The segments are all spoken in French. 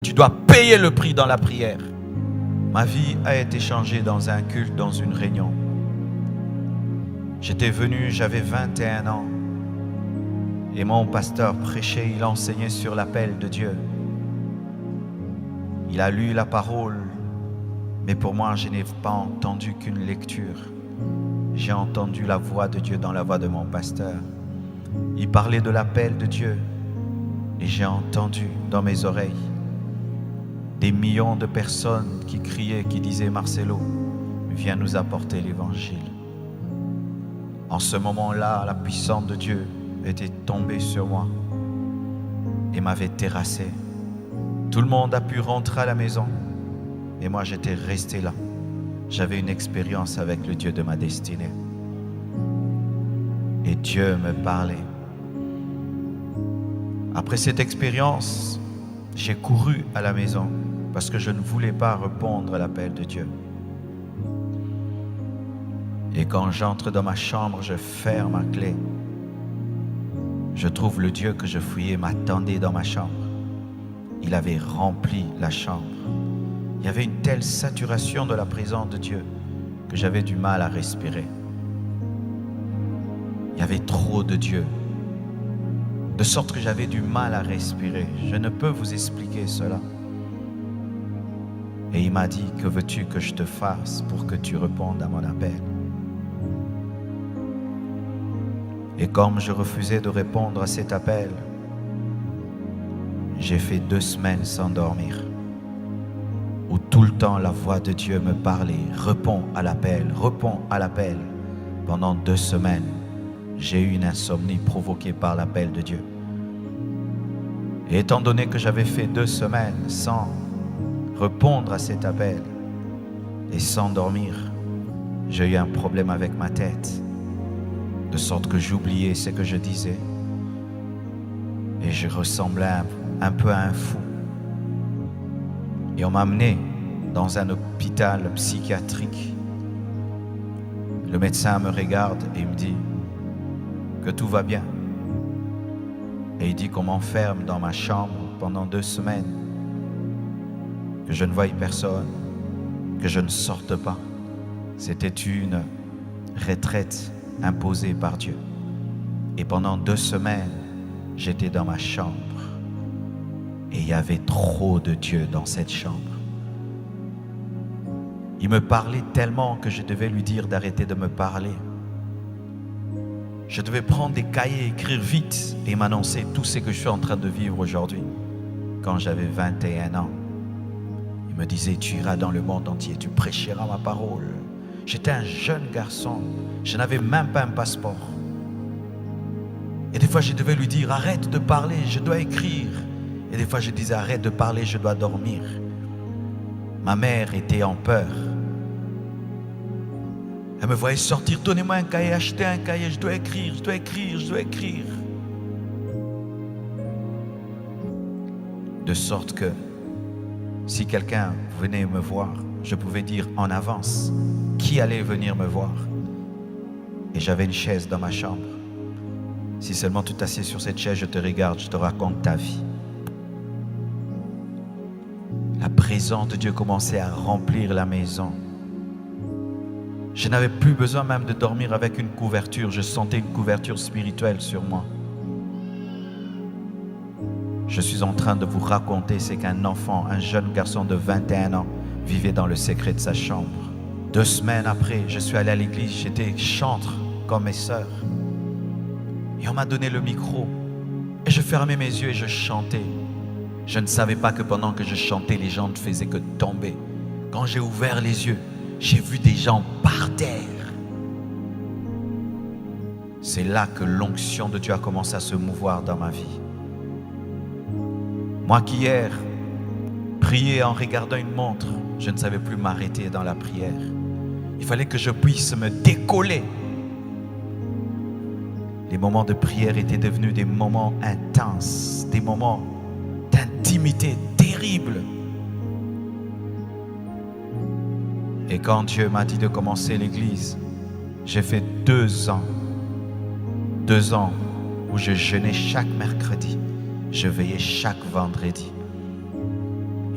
Tu dois payer le prix dans la prière. Ma vie a été changée dans un culte, dans une réunion. J'étais venu, j'avais 21 ans. Et mon pasteur prêchait, il enseignait sur l'appel de Dieu. Il a lu la parole, mais pour moi, je n'ai pas entendu qu'une lecture. J'ai entendu la voix de Dieu dans la voix de mon pasteur. Il parlait de l'appel de Dieu. Et j'ai entendu dans mes oreilles des millions de personnes qui criaient, qui disaient « Marcelo, viens nous apporter l'évangile ». En ce moment-là, la puissance de Dieu était tombée sur moi et m'avait terrassé. Tout le monde a pu rentrer à la maison, et moi j'étais resté là. J'avais une expérience avec le Dieu de ma destinée. Et Dieu me parlait. Après cette expérience, j'ai couru à la maison parce que je ne voulais pas répondre à l'appel de Dieu. Et quand j'entre dans ma chambre, je ferme ma clé. Je trouve le Dieu que je fouillais m'attendait dans ma chambre. Il avait rempli la chambre. Il y avait une telle saturation de la présence de Dieu que j'avais du mal à respirer. Il y avait trop de Dieu, de sorte que j'avais du mal à respirer. Je ne peux vous expliquer cela. Et il m'a dit, que veux-tu que je te fasse pour que tu répondes à mon appel? Et comme je refusais de répondre à cet appel, j'ai fait 2 semaines sans dormir, où tout le temps la voix de Dieu me parlait, réponds à l'appel, réponds à l'appel. Pendant 2 semaines, j'ai eu une insomnie provoquée par l'appel de Dieu. Et étant donné que j'avais fait 2 semaines sans répondre à cet appel et sans dormir, j'ai eu un problème avec ma tête, de sorte que j'oubliais ce que je disais et je ressemblais un peu à un fou. Et on m'a amené dans un hôpital psychiatrique. Le médecin me regarde et il me dit que tout va bien. Et il dit qu'on m'enferme dans ma chambre pendant 2 semaines, que je ne voie personne, que je ne sorte pas. C'était une retraite imposée par Dieu. Et pendant 2 semaines, j'étais dans ma chambre. Et il y avait trop de Dieu dans cette chambre. Il me parlait tellement que je devais lui dire d'arrêter de me parler. Je devais prendre des cahiers, écrire vite et m'annoncer tout ce que je suis en train de vivre aujourd'hui. Quand j'avais 21 ans, il me disait, tu iras dans le monde entier, tu prêcheras ma parole. J'étais un jeune garçon, je n'avais même pas un passeport. Et des fois, je devais lui dire, arrête de parler, je dois écrire. Et des fois, je disais, arrête de parler, je dois dormir. Ma mère était en peur. Elle me voyait sortir, donnez-moi un cahier, achetez un cahier, je dois écrire, je dois écrire, je dois écrire. De sorte que si quelqu'un venait me voir, je pouvais dire en avance qui allait venir me voir. Et j'avais une chaise dans ma chambre. Si seulement tu t'assieds sur cette chaise, je te regarde, je te raconte ta vie. La présence de Dieu commençait à remplir la maison. Je n'avais plus besoin même de dormir avec une couverture. Je sentais une couverture spirituelle sur moi. Je suis en train de vous raconter ce qu'un enfant, un jeune garçon de 21 ans, vivait dans le secret de sa chambre. 2 semaines après, je suis allé à l'église. J'étais chantre comme mes sœurs. Et on m'a donné le micro. Et je fermais mes yeux et je chantais. Je ne savais pas que pendant que je chantais, les gens ne faisaient que tomber. Quand j'ai ouvert les yeux, j'ai vu des gens par terre. C'est là que l'onction de Dieu a commencé à se mouvoir dans ma vie. Moi qui hier priais en regardant une montre, je ne savais plus m'arrêter dans la prière. Il fallait que je puisse me décoller. Les moments de prière étaient devenus des moments intenses, des moments d'intimité terrible. Et quand Dieu m'a dit de commencer l'église, j'ai fait 2 ans. 2 ans où je jeûnais chaque mercredi, je veillais chaque vendredi.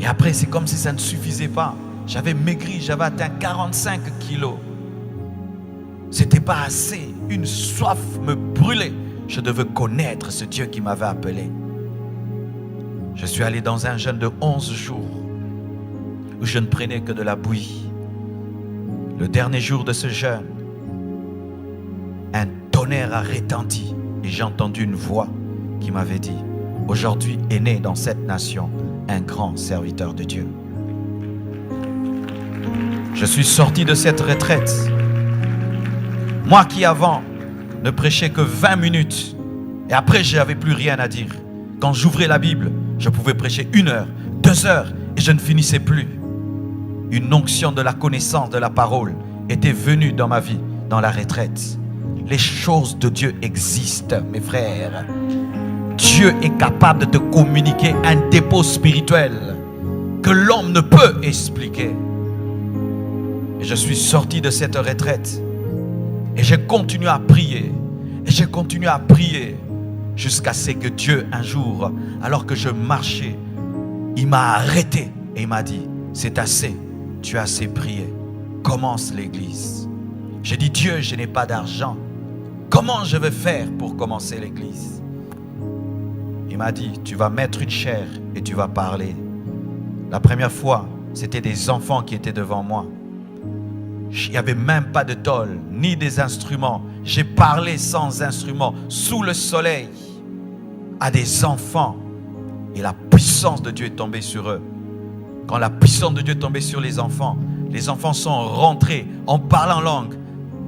Et après, c'est comme si ça ne suffisait pas. J'avais maigri, j'avais atteint 45 kilos. C'était pas assez. Une soif me brûlait. Je devais connaître ce Dieu qui m'avait appelé. Je suis allé dans un jeûne de 11 jours où je ne prenais que de la bouillie. Le dernier jour de ce jeûne, un tonnerre a retenti et j'ai entendu une voix qui m'avait dit: aujourd'hui est né dans cette nation un grand serviteur de Dieu. Je suis sorti de cette retraite. Moi qui avant ne prêchais que 20 minutes et après je n'avais plus rien à dire. Quand j'ouvrais la Bible, je pouvais prêcher 1 heure, 2 heures et je ne finissais plus. Une onction de la connaissance de la parole était venue dans ma vie, dans la retraite. Les choses de Dieu existent, mes frères. Dieu est capable de te communiquer un dépôt spirituel que l'homme ne peut expliquer. Et je suis sorti de cette retraite et j'ai continué à prier. Et j'ai continué à prier jusqu'à ce que Dieu, un jour, alors que je marchais, il m'a arrêté et il m'a dit: c'est assez, tu as assez prié, commence l'église. J'ai dit: Dieu, je n'ai pas d'argent, comment je vais faire pour commencer l'église? Il m'a dit: tu vas mettre une chaire et tu vas parler. La première fois, c'était des enfants qui étaient devant moi. Il n'y avait même pas de tôle, ni des instruments. J'ai parlé sans instruments, sous le soleil, à des enfants. Et la puissance de Dieu est tombée sur eux. Quand la puissance de Dieu est tombée sur les enfants sont rentrés en parlant langue,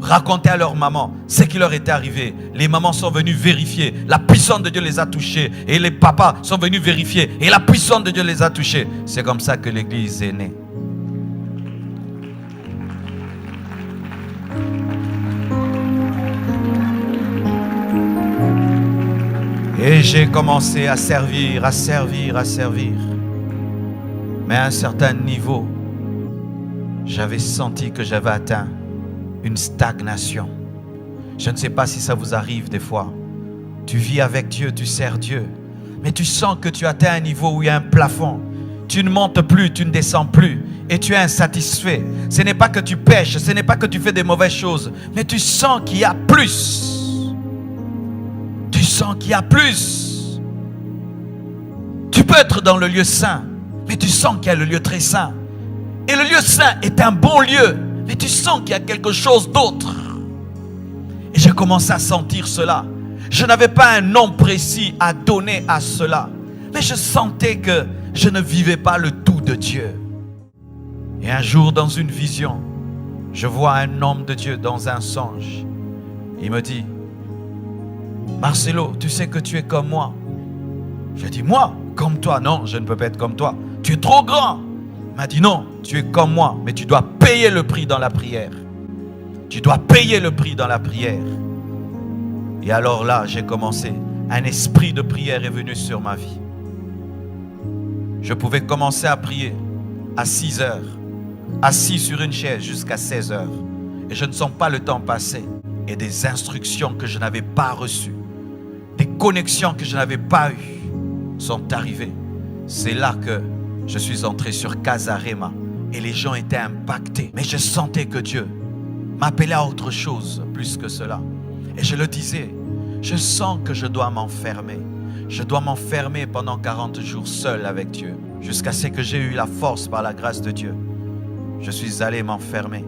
raconter à leur maman ce qui leur était arrivé. Les mamans sont venues vérifier. La puissance de Dieu les a touchés. Et les papas sont venus vérifier. Et la puissance de Dieu les a touchés. C'est comme ça que l'église est née. Et j'ai commencé à servir. Mais à un certain niveau, j'avais senti que j'avais atteint une stagnation. Je ne sais pas si ça vous arrive des fois. Tu vis avec Dieu, tu sers Dieu, mais tu sens que tu atteins un niveau où il y a un plafond. Tu ne montes plus, tu ne descends plus et tu es insatisfait. Ce n'est pas que tu pêches, ce n'est pas que tu fais des mauvaises choses, mais tu sens qu'il y a plus. Tu sens qu'il y a plus. Tu peux être dans le lieu saint, mais tu sens qu'il y a le lieu très saint. Et le lieu saint est un bon lieu, mais tu sens qu'il y a quelque chose d'autre. Et j'ai commencé à sentir cela. Je n'avais pas un nom précis à donner à cela, mais je sentais que je ne vivais pas le tout de Dieu. Et un jour, dans une vision, je vois un homme de Dieu dans un songe. Il me dit: Marcelo, tu sais que tu es comme moi. Je dis: moi, comme toi? Non, je ne peux pas être comme toi. Tu es trop grand. Il m'a dit: non, tu es comme moi, mais tu dois payer le prix dans la prière. Tu dois payer le prix dans la prière. Et alors là, j'ai commencé. Un esprit de prière est venu sur ma vie. Je pouvais commencer à prier à 6 heures, assis sur une chaise jusqu'à 16 heures. Et je ne sens pas le temps passer. Et des instructions que je n'avais pas reçues, des connexions que je n'avais pas eues, sont arrivées. C'est là que je suis entré sur Casarema et les gens étaient impactés. Mais je sentais que Dieu m'appelait à autre chose plus que cela. Et je le disais, je sens que je dois m'enfermer. Je dois m'enfermer pendant 40 jours seul avec Dieu. Jusqu'à ce que j'ai eu la force par la grâce de Dieu. Je suis allé m'enfermer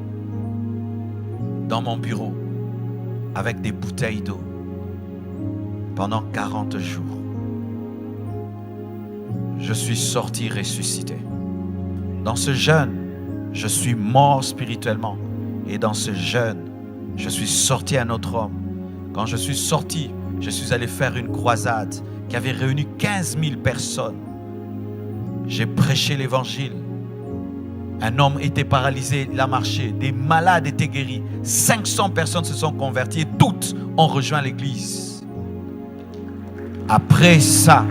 dans mon bureau avec des bouteilles d'eau pendant 40 jours. Je suis sorti ressuscité. Dans ce jeûne, je suis mort spirituellement. Et dans ce jeûne, je suis sorti un autre homme. Quand je suis sorti, je suis allé faire une croisade qui avait réuni 15 000 personnes. J'ai prêché l'évangile. Un homme était paralysé, il a marché. Des malades étaient guéris. 500 personnes se sont converties et toutes ont rejoint l'église. Après ça,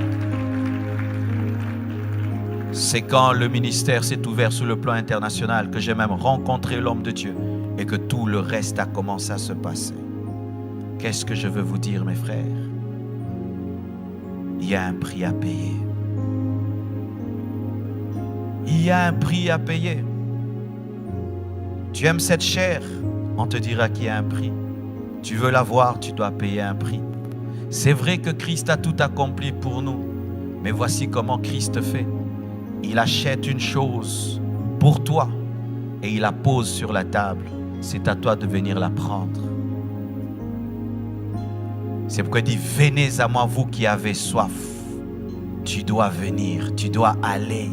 c'est quand le ministère s'est ouvert sur le plan international que j'ai même rencontré l'homme de Dieu et que tout le reste a commencé à se passer. Qu'est-ce que je veux vous dire, mes frères? Il y a un prix à payer. Il y a un prix à payer. Tu aimes cette chair, on te dira qu'il y a un prix. Tu veux l'avoir, tu dois payer un prix. C'est vrai que Christ a tout accompli pour nous, mais voici comment Christ fait. Il achète une chose pour toi et il la pose sur la table. C'est à toi de venir la prendre. C'est pourquoi il dit, venez à moi vous qui avez soif. Tu dois venir, tu dois aller.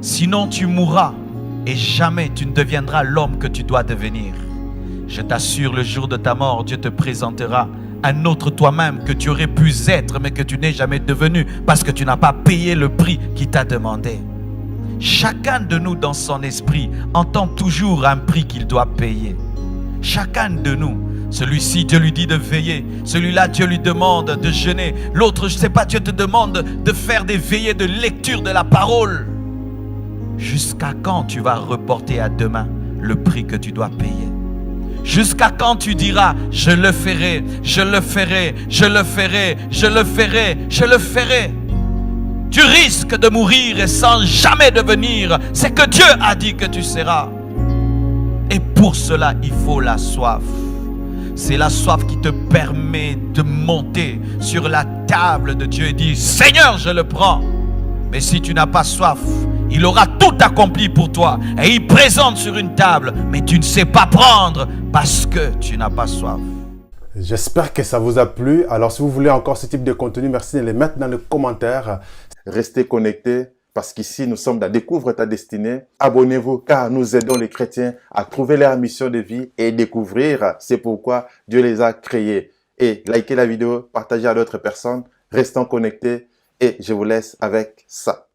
Sinon tu mourras et jamais tu ne deviendras l'homme que tu dois devenir. Je t'assure, le jour de ta mort, Dieu te présentera un autre toi-même que tu aurais pu être, mais que tu n'es jamais devenu parce que tu n'as pas payé le prix qu'il t'a demandé. Chacun de nous dans son esprit entend toujours un prix qu'il doit payer. Chacun de nous. Celui-ci, Dieu lui dit de veiller. Celui-là, Dieu lui demande de jeûner. L'autre, je ne sais pas, Dieu te demande de faire des veillées de lecture de la parole. Jusqu'à quand tu vas reporter à demain le prix que tu dois payer? Jusqu'à quand tu diras, je le ferai, je le ferai, je le ferai, je le ferai, je le ferai? Tu risques de mourir et sans jamais devenir ce que Dieu a dit que tu seras. Et pour cela, il faut la soif. C'est la soif qui te permet de monter sur la table de Dieu et dire, Seigneur, je le prends. Mais si tu n'as pas soif, il aura tout accompli pour toi. Et il présente sur une table, mais tu ne sais pas prendre parce que tu n'as pas soif. J'espère que ça vous a plu. Alors, si vous voulez encore ce type de contenu, merci de les mettre dans les commentaires. Restez connectés parce qu'ici, nous sommes dans Découvre ta destinée. Abonnez-vous car nous aidons les chrétiens à trouver leur mission de vie et découvrir. C'est pourquoi Dieu les a créés. Et likez la vidéo, partagez à d'autres personnes. Restons connectés et je vous laisse avec ça.